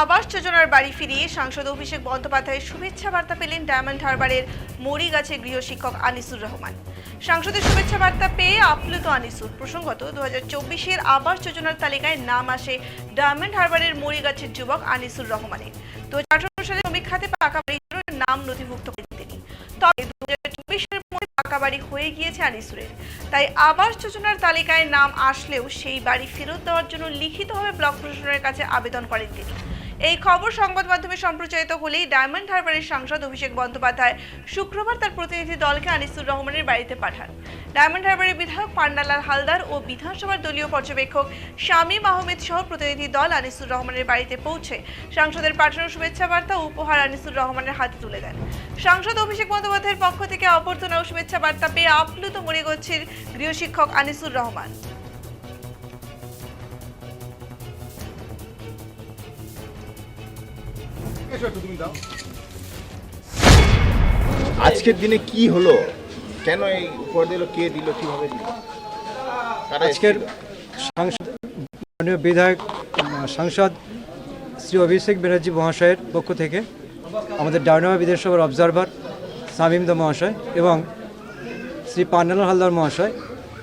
আবাস যোজনার বাড়ি ফিরিয়ে সাংসদ অভিষেক বন্দ্যোপাধ্যায়ের শুভেচ্ছা বার্তা পেলেন ডায়মন্ড হারবারের মরিগাছের গৃহশিক্ষক আনিসুর রহমান। সাংসদের শুভেচ্ছা বার্তা পেয়ে আপ্লুত আনিসুর। প্রসঙ্গত 2024-এর আবাস যোজনার তালিকায় নাম আসে ডায়মন্ড হারবারের মরিগাছের যুবক আনিসুর রহমানের। 2018 সালে শ্রমিক খাতে পাকা বাড়ির জন্য নাম নথিভুক্ত করেন তিনি। তবে 2024-এর মধ্যে পাকা বাড়ি হয়ে গিয়েছে আনিসুরের। তাই আবাস যোজনার তালিকায় নাম আসলেও সেই বাড়ি ফেরত দেওয়ার জন্য লিখিতভাবে ব্লক প্রশাসনের কাছে আবেদন করেন তিনি। এই খবর সংবাদ মাধ্যমে সম্প্রচারিত হলেই ডায়মন্ড হারবারের সাংসদ অভিষেক বন্দ্যোপাধ্যায় শুক্রবার তার প্রতিনিধি দলকে আনিসুর রহমানের বাড়িতে পাঠান। ডায়মন্ড হারবারের বিধায়ক পান্নালাল হালদার ও বিধানসভার দলীয় পর্যবেক্ষক শামীম আহমেদ সহ প্রতিনিধি দল আনিসুর রহমানের বাড়িতে পৌঁছে সাংসদের পাঠানো শুভেচ্ছা বার্তা ও উপহার আনিসুর রহমানের হাতে তুলে দেন। সাংসদ অভিষেক বন্দ্যোপাধ্যায়ের পক্ষ থেকে অভ্যর্থনা ও শুভেচ্ছা বার্তা পেয়ে আপ্লুত মরিগাছের গৃহশিক্ষক আনিসুর রহমান। আজকের দিনে কি হলো, কেন এই উপহার দিল, কে দিল, কিভাবে দিল? আজকের মাননীয় বিধায়ক সাংসদ শ্রী অভিষেক ব্যানার্জি মহাশয়ের পক্ষ থেকে আমাদের ডায়মন্ড বিধানসভার অবজারভার শামীম দা মহাশয় এবং শ্রী পান্নালাল হালদার মহাশয়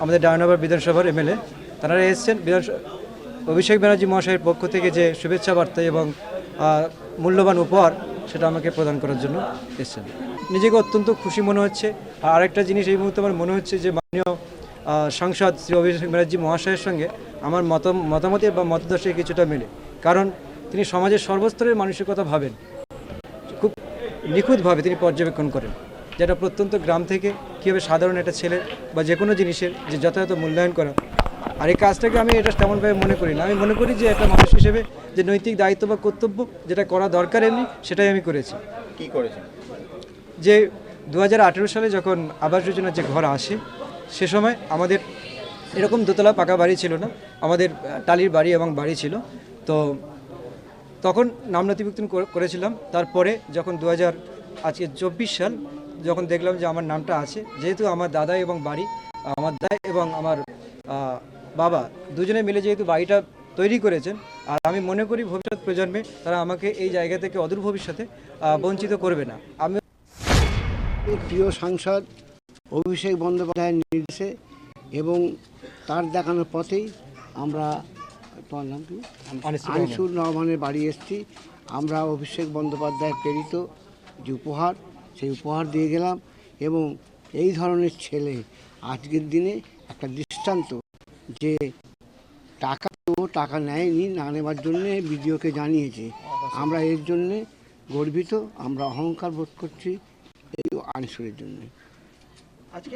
আমাদের ডায়মন্ড বিধানসভার এমএলএ, তারা এসেছেন অভিষেক ব্যানার্জি মহাশয়ের পক্ষ থেকে যে শুভেচ্ছা বার্তা এবং মূল্যবান উপহার সেটা আমাকে প্রদান করার জন্য এসেছেন। নিজেকে অত্যন্ত খুশি মনে হচ্ছে। আর আরেকটা জিনিস এই মুহূর্তে আমার মনে হচ্ছে যে মাননীয় সাংসদ শ্রী অভিষেক ব্যানার্জি মহাশয়ের সঙ্গে আমার মতামতের বা মতাদর্শে কিছুটা মেলে, কারণ তিনি সমাজের সর্বস্তরের মানুষের কথা ভাবেন, খুব নিখুঁতভাবে তিনি পর্যবেক্ষণ করেন, যেটা প্রত্যন্ত গ্রাম থেকে কীভাবে সাধারণ একটা ছেলে বা যে কোনো জিনিসের যে যথাযথ মূল্যায়ন করা। আর এই কাজটাকে আমি এটা তেমনভাবে মনে করি না। আমি মনে করি যে একটা মানুষ হিসেবে যে নৈতিক দায়িত্ব বা কর্তব্য যেটা করা দরকার এমনি সেটাই আমি করেছি। কি করেছেন? যে 2018 সালে যখন আবাস যোজনার যে ঘর আসে সে সময় আমাদের এরকম দোতলা পাকা বাড়ি ছিল না, আমাদের টালির বাড়ি এবং বাড়ি ছিল। তো তখন নাম নথিভুক্ত করেছিলাম। তারপরে যখন 2024 সাল যখন দেখলাম যে আমার নামটা আছে, যেহেতু আমার দাদা এবং বাড়ি, আমার দাদা এবং আমার বাবা দুজনে মিলে যেহেতু বাড়িটা তৈরি করেছেন, আর আমি মনে করি ভবিষ্যৎ প্রজন্মে তারা আমাকে এই জায়গা থেকে অদূর ভবিষ্যতে বঞ্চিত করবে না। আমি প্রিয় সাংসদ অভিষেক বন্দ্যোপাধ্যায়ের নির্দেশে এবং তার দেখানোর পথেই আমরা, তোমার নাম কি, আনিসুর রহমানের বাড়ি এসেছি। আমরা অভিষেক বন্দ্যোপাধ্যায় প্রেরিত যে উপহার, সেই উপহার দিয়ে গেলাম। এবং এই ধরনের ছেলে আজকের দিনে একটা দৃষ্টান্ত, যে টাকা নেয়নি, না নেওয়ার জন্যে বিডিওকে জানিয়েছে। আমরা এর জন্যে গর্বিত, আমরা অহংকার বোধ করছি এই আনিসুরের জন্য। আজকে